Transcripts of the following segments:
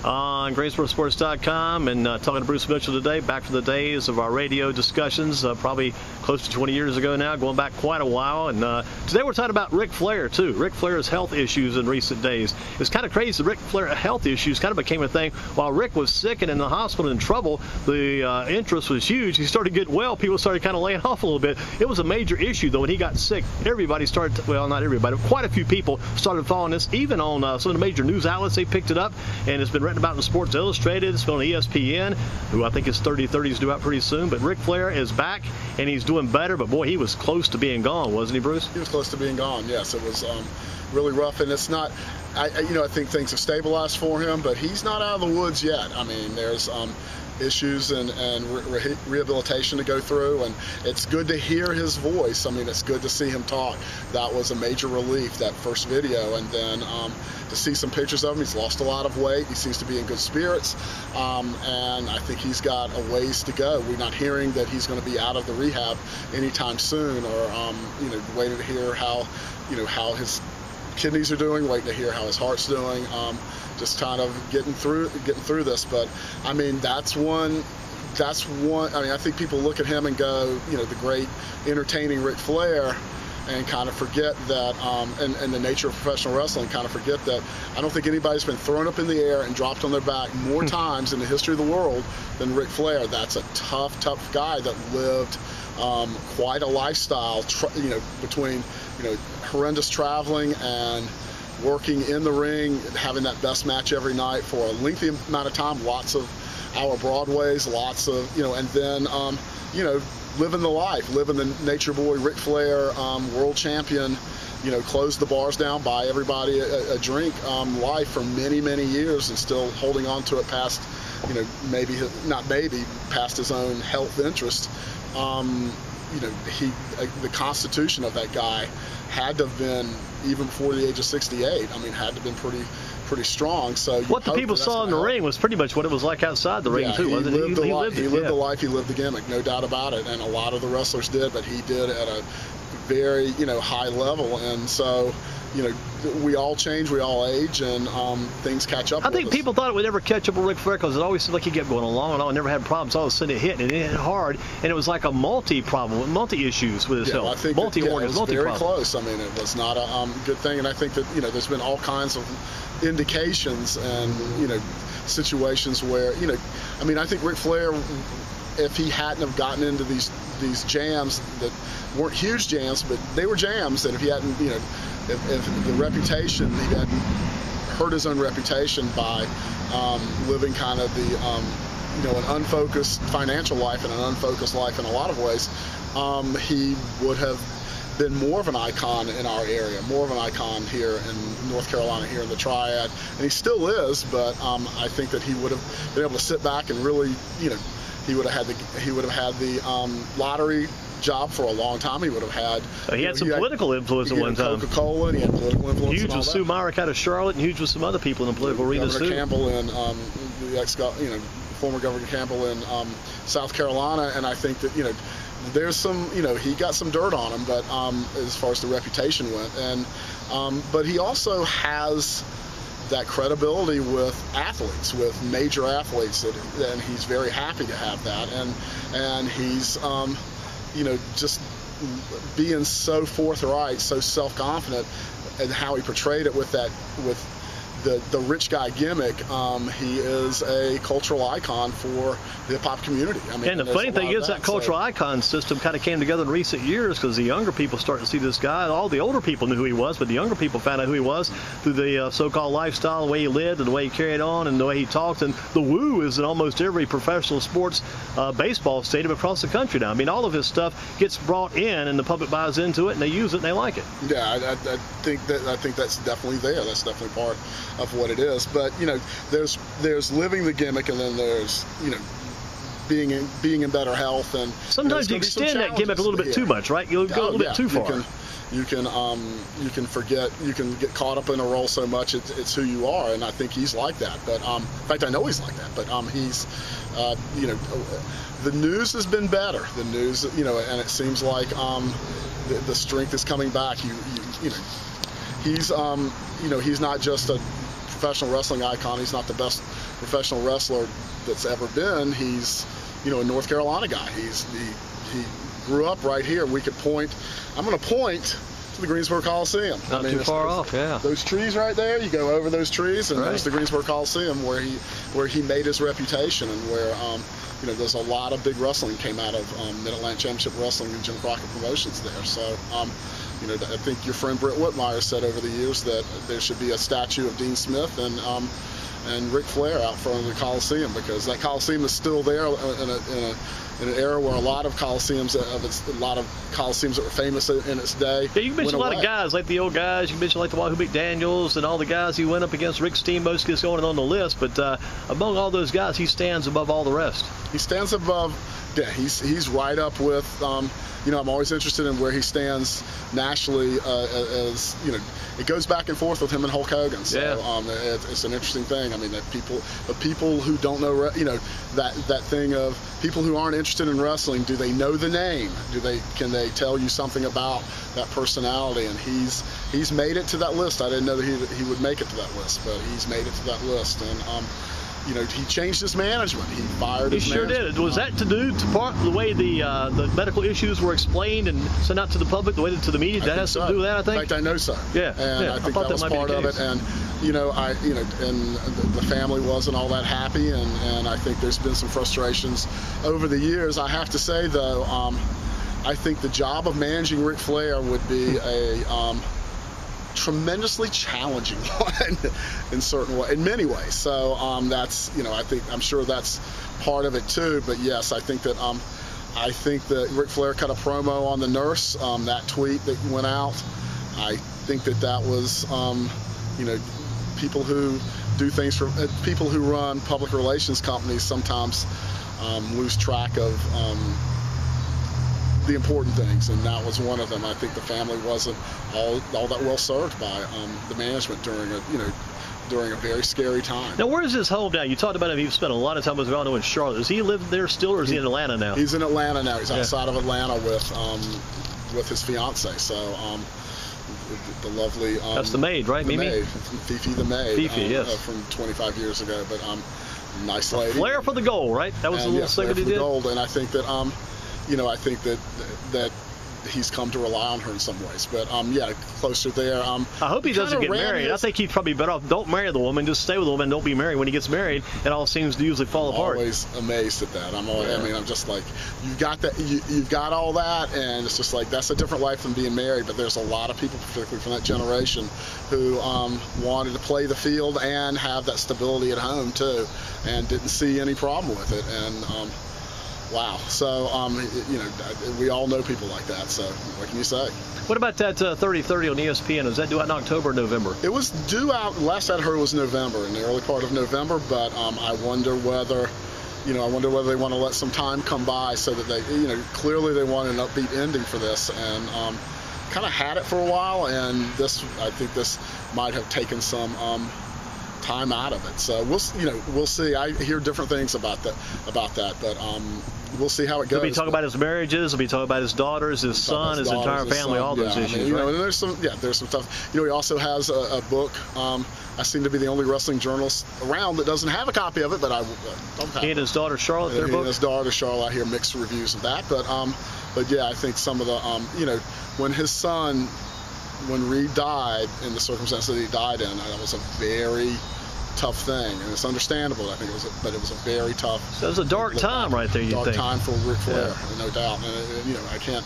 on GreensboroSports.com, and talking to Bruce Mitchell today, back to the days of our radio discussions, probably close to 20 years ago now, going back quite a while. And today we're talking about Ric Flair, too. Ric Flair's health issues in recent days. It's kind of crazy. Ric Flair health issues kind of became a thing. While Rick was sick and in the hospital in trouble, the interest was huge. He started getting well. People started kind of laying off a little bit. It was a major issue, though, when he got sick. Everybody started, well, not everybody, but quite a few people started following this. Even on some of the major news outlets, they picked it up, and it's been written about in Sports Illustrated. It's been on ESPN, who I think his 30-30 is due out pretty soon. But Ric Flair is back, and he's doing better. But, boy, he was close to being gone, wasn't he, Bruce? He was close to being gone, yes. It was really rough, and it's not, I think things have stabilized for him, but he's not out of the woods yet. I mean, there's issues and rehabilitation to go through, and it's good to hear his voice. I mean, it's good to see him talk. That was a major relief, that first video, and then to see some pictures of him. He's lost a lot of weight. He seems to be in good spirits, and I think he's got a ways to go. We're not hearing that he's going to be out of the rehab anytime soon, or waiting to hear how his kidneys are doing, waiting to hear how his heart's doing, just kind of getting through this. But I mean, that's one. I mean, I think people look at him and go, the great entertaining Ric Flair, and kind of forget that, and the nature of professional wrestling, kind of forget that I don't think anybody's been thrown up in the air and dropped on their back more times in the history of the world than Ric Flair. That's a tough guy that lived quite a lifestyle, between horrendous traveling and working in the ring, having that best match every night for a lengthy amount of time, lots of hour Broadways, lots of, and then, living the life, living the Nature Boy Ric Flair, world champion, closed the bars down, buy everybody a drink, life for many years, and still holding on to it past, past his own health interest. The constitution of that guy had to have been, even before the age of 68, I mean, had to have been pretty strong. So what the people saw in the ring was pretty much what it was like outside the ring, too, wasn't it? He lived the life, he lived the gimmick, no doubt about it. And a lot of the wrestlers did, but he did at a very, high level. And so, we all change, we all age, and things catch up. I think people thought it would never catch up with Ric Flair because it always seemed like he kept going along and never had problems. All of a sudden it hit, and it hit hard, and it was like a multi-problem, multi-issues with his health. I think multi-organs, it was very multi-problem. close. I mean, it was not a good thing, and I think that there's been all kinds of indications and situations where I mean, I think Ric Flair, if he hadn't have gotten into these jams that weren't huge jams, but they were jams, and if he hadn't, if the reputation, he hadn't hurt his own reputation by living kind of the, an unfocused financial life and an unfocused life in a lot of ways, he would have been more of an icon in our area, more of an icon here in North Carolina, here in the Triad, and he still is. But I think that he would have been able to sit back and really, he would have had the lottery job for a long time. He would have had. He had some political influence at one time. Coca-Cola, and he had political influence. Huge with Sue Myrick out of Charlotte, and huge with some other people in the political arena too. Governor Campbell and the former Governor Campbell in South Carolina, and I think that there's some he got some dirt on him, but as far as the reputation went, and but he also has that credibility with athletes, with major athletes, and he's very happy to have that, and he's just being so forthright, so self-confident, and how he portrayed it with the rich guy gimmick. He is a cultural icon for the hip-hop community. I mean, and the funny thing is that cultural icon system kind of came together in recent years because the younger people started to see this guy. All the older people knew who he was, but the younger people found out who he was through the so-called lifestyle, the way he lived and the way he carried on and the way he talked. And the woo is in almost every professional sports baseball stadium across the country now. I mean, all of his stuff gets brought in, and the public buys into it, and they use it, and they like it. Yeah, I think that's definitely there. That's definitely part of what it is. But there's living the gimmick, and then there's being in better health, and sometimes you extend that gimmick a little bit too much, right? You'll go a little bit too far. You can forget, you can get caught up in a role so much it's who you are, and I think he's like that. But in fact, I know he's like that. But he's the news has been better. The news, and it seems like the strength is coming back. He's not just a professional wrestling icon. He's not the best professional wrestler that's ever been. He's, you know, a North Carolina guy. He grew up right here. We could point. I'm going to point to the Greensboro Coliseum. Not too far off, yeah. Those trees right there, you go over those trees, and there's the Greensboro Coliseum where he made his reputation, and where you know, there's a lot of big wrestling came out of Mid-Atlantic Championship Wrestling and Jim Crockett Promotions there. So you know, I think your friend Britt Whitmire said over the years that there should be a statue of Dean Smith and Ric Flair out front of the Coliseum, because that Coliseum is still there in an era where a lot of Coliseums that were famous in its day. Yeah, you mentioned a lot of guys, like the old guys. You mentioned like the Wahoo McDaniels and all the guys who went up against Rick Steamboat, gets going on the list. But among all those guys, he stands above all the rest. He stands above. Yeah, he's right up with. You know, I'm always interested in where he stands nationally. As you know, it goes back and forth with him and Hulk Hogan. So it's an interesting thing. I mean, that people who don't know, you know, that thing of people who aren't interested in wrestling, do they know the name? Can they tell you something about that personality? And he's made it to that list. I didn't know that he would make it to that list, but he's made it to that list. And you know, he changed his management. He fired his management. He sure did. Was that to do to part the way the medical issues were explained and sent out to the public, the way to the media? That has to do with that, I think. In fact, I know so. Yeah. And I think that was part of it. And you know, and the family wasn't all that happy, and I think there's been some frustrations over the years. I have to say though, I think the job of managing Ric Flair would be a tremendously challenging one in many ways. So that's, you know, I'm sure that's part of it too. But yes, I think that Ric Flair cut a promo on the nurse. That tweet that went out, I think that was you know, people who do things for people who run public relations companies sometimes lose track of the important things, and that was one of them. I think the family wasn't all that well served by the management during a very scary time. Now, where is his home now? You talked about him. You've spent a lot of time with Ronald in Charlotte. Does he live there still, or is he in Atlanta now? He's in Atlanta now. He's outside of Atlanta with his fiance. So the lovely that's the maid, right? Mimi? Fifi the maid. Fifi, yes. From 25 years ago, but nice lady. Flair for the gold, right? That was the little segment he did. Gold, and I think that you know, I think that he's come to rely on her in some ways. But yeah, closer there. I hope he doesn't get married. I think he's probably better off. Don't marry the woman. Just stay with the woman. Don't be married. When he gets married, it all seems to usually fall apart. I'm always amazed at that. I mean, I'm just like, you've got that. You've got all that, and it's just like, that's a different life than being married. But there's a lot of people, particularly from that generation, who wanted to play the field and have that stability at home too, and didn't see any problem with it. And wow. So, you know, we all know people like that. So, what can you say? What about that 30-30 on ESPN? Was that due out in October or November? It was due out, last I heard, was November, in the early part of November. But I wonder whether they want to let some time come by so that they, you know, clearly they want an upbeat ending for this, and kind of had it for a while. And I think this might have taken some time out of it. So we'll see. I hear different things about that, but we'll see how it goes. He'll be talking about his marriages. He'll be talking about his daughters, his son, his entire family, all those issues. I mean, you know, and there's some stuff. You know, he also has a book. I seem to be the only wrestling journalist around that doesn't have a copy of it, but he and his daughter Charlotte, their book. He and his daughter Charlotte. I hear mixed reviews of that, but yeah, I think some of the you know, when Reed died in the circumstances that he died in, that was a very tough thing, and it's understandable. I think it was a very tough. So it was a dark time right there. Dark time for Ric Flair, no doubt. And you know, I can't.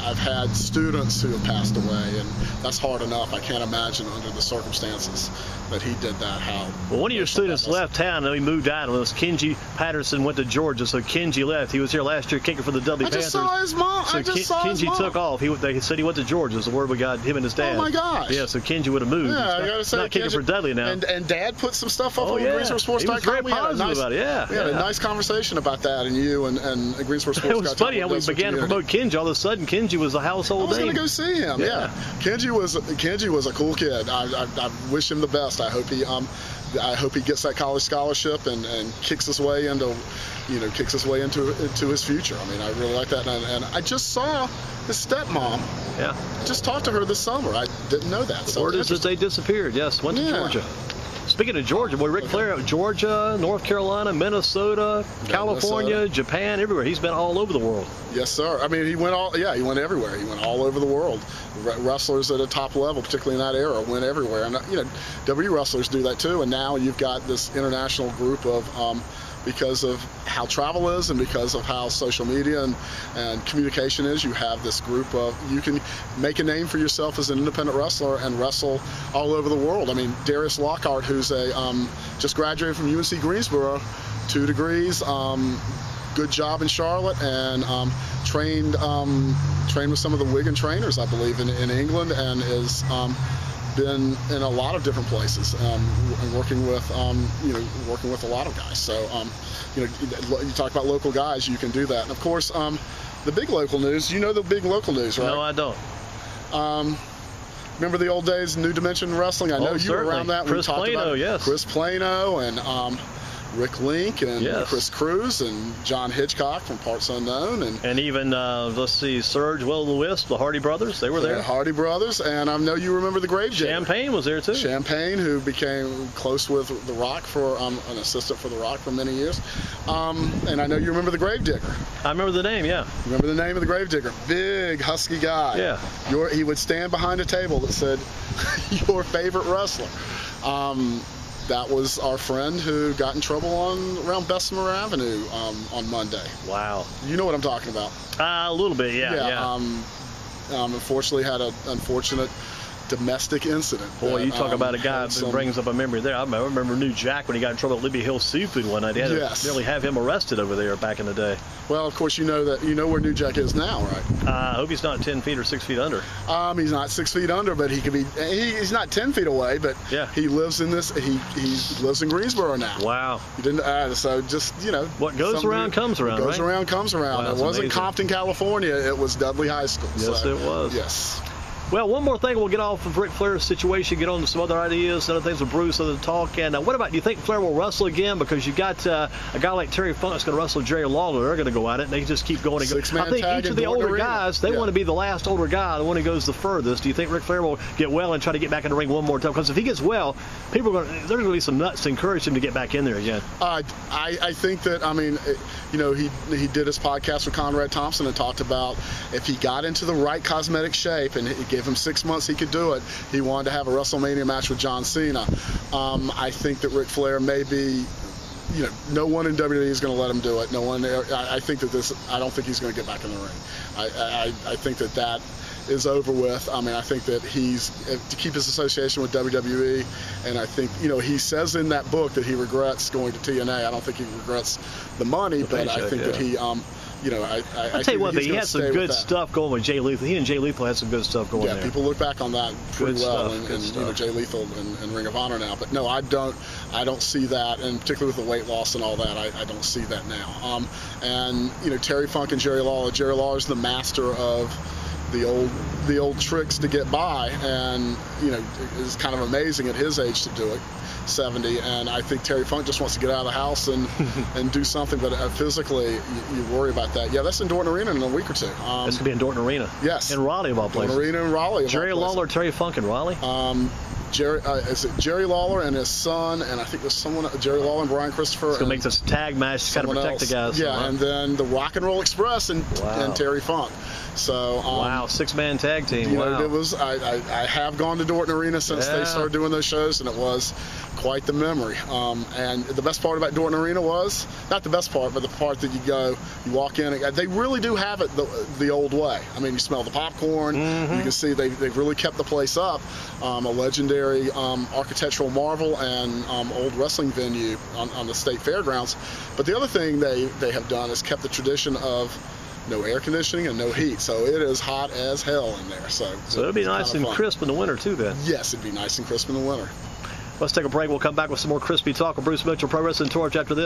I've had students who have passed away, and that's hard enough. I can't imagine under the circumstances that he did that. Well, one of your students left town, and he moved out. It was G Patterson went to Georgia, so Kenji left. He was here last year kicking for the Dudley Panthers. I just saw his mom. So Kenji took off. They said he went to Georgia. Is the word we got. Him and his dad. Oh my gosh. Yeah, so Kenji would have moved. Yeah, I gotta say, not kicking for Dudley now. And Dad put some stuff up on GreensboroSports.com. He was very positive about it. We had a nice conversation about that, and you and GreensboroSports.com. It was funny how we began to promote Kenji. All of a sudden, Kenji was a household name. I was going to go see him. Yeah. Kenji was a cool kid. I wish him the best. I hope he gets that college scholarship and kicks his way into his future. I mean, I really like that. And I just saw his stepmom. Yeah. Just talked to her this summer. I didn't know that. The word is that they disappeared. Yes, went to Georgia. Speaking of Georgia, boy, Ric Flair, Georgia, North Carolina, Minnesota, California, Japan, everywhere. He's been all over the world. Yes, sir. I mean, he went everywhere. He went all over the world. Wrestlers at a top level, particularly in that era, went everywhere. And, WWE wrestlers do that too. And now you've got this international group of, because of how travel is and because of how social media and communication is, you have this group of, you can make a name for yourself as an independent wrestler and wrestle all over the world. I mean, Darius Lockhart, who's just graduated from UNC Greensboro, 2 degrees, good job in Charlotte, and trained with some of the Wigan trainers, I believe, in England, and is been in a lot of different places, and working with a lot of guys. So you talk about local guys, you can do that. And of course, the big local news. The big local news, right? No, I don't. Remember the old days, New Dimension Wrestling? I know you were around that. Chris Plano, yes. Chris Plano and Rick Link and Chris Cruz and John Hitchcock from Parts Unknown, and even let's see, Surge, Will and the Wisp, the Hardy Brothers, they were there. The Hardy Brothers, and I know you remember the Gravedigger. Champagne was there too. Champagne, who became close with The Rock for an assistant for The Rock for many years, and I know you remember the Gravedigger. I remember the name, yeah. Remember the name of the Gravedigger? Big husky guy. Yeah. He would stand behind a table that said, "Your favorite wrestler." That was our friend who got in trouble around Bessemer Avenue on Monday. Wow. You know what I'm talking about? A little bit, yeah. Unfortunately had an unfortunate domestic incident. Boy, you talk about a guy who brings up a memory there. I remember New Jack when he got in trouble at Libby Hill Seafood one night. They had to nearly have him arrested over there back in the day. Well, of course, you know where New Jack is now, right? I hope he's not 10 feet or 6 feet under. He's not 6 feet under, but he could be. He's not 10 feet away, but he lives in this. He lives in Greensboro now. Wow. He didn't. So just what goes around comes around. What goes around comes around. Wow, it wasn't amazing. Compton, California. It was Dudley High School. Yes, it was. Yes. Well, one more thing, we'll get off of Ric Flair's situation, get on to some other ideas, other things with Bruce, other talk. And what about, do you think Flair will wrestle again? Because you've got a guy like Terry Funk that's going to wrestle Jerry Lawler. They're going to go at it, and they just keep going. Six-man I think tag each of the older guys, they want to be the last older guy, the one who goes the furthest. Do you think Ric Flair will get well and try to get back in the ring one more time? Because if he gets well, there's going to be some nuts to encourage him to get back in there again. I think that, he did his podcast with Conrad Thompson and talked about if he got into the right cosmetic shape and it gave him 6 months, he could do it. He wanted to have a WrestleMania match with John Cena. I think that Ric Flair may be, no one in WWE is going to let him do it. No one. I think that I don't think he's going to get back in the ring. I think that is over with. I think that he's to keep his association with WWE, and I think he says in that book that he regrets going to TNA. I don't think he regrets the money, but I think that he. I'll tell you what, he had some good stuff going with Jay Lethal. He and Jay Lethal had some good stuff going there. Yeah, people look back on that pretty well, and Jay Lethal and Ring of Honor now. But no, I don't see that, and particularly with the weight loss and all that, I don't see that now. And Terry Funk and Jerry Lawler. Jerry Lawler's the master of the old tricks to get by, and it's kind of amazing at his age to do it, 70. And I think Terry Funk just wants to get out of the house and do something, but physically you worry about that. Yeah, that's in Dorton Arena in a week or two. That's gonna be in Dorton Arena. Yes. In Raleigh, of all places. Dorton Arena in Raleigh. Jerry Lawler, Terry Funk in Raleigh. Is it Jerry Lawler and his son, and I think there's Jerry Lawler and Brian Christopher. It's going to make this tag match to kind of protect the guys. Yeah, and then the Rock and Roll Express and Terry Funk. So wow, 6-man tag team. It was. I have gone to Dorton Arena since they started doing those shows, and it was quite the memory. And the best part about Dorton Arena was not the best part, but the part that you walk in. They really do have it the old way. You smell the popcorn. Mm-hmm. You can see they've really kept the place up. A legendary architectural marvel and old wrestling venue on the state fairgrounds. But the other thing they have done is kept the tradition of no air conditioning and no heat, so it is hot as hell in there. So it'll be nice and crisp in the winter too then. Yes, it'd be nice and crisp in the winter. Let's take a break. We'll come back with some more crispy talk with Bruce Mitchell, Pro Wrestling Torch, after this.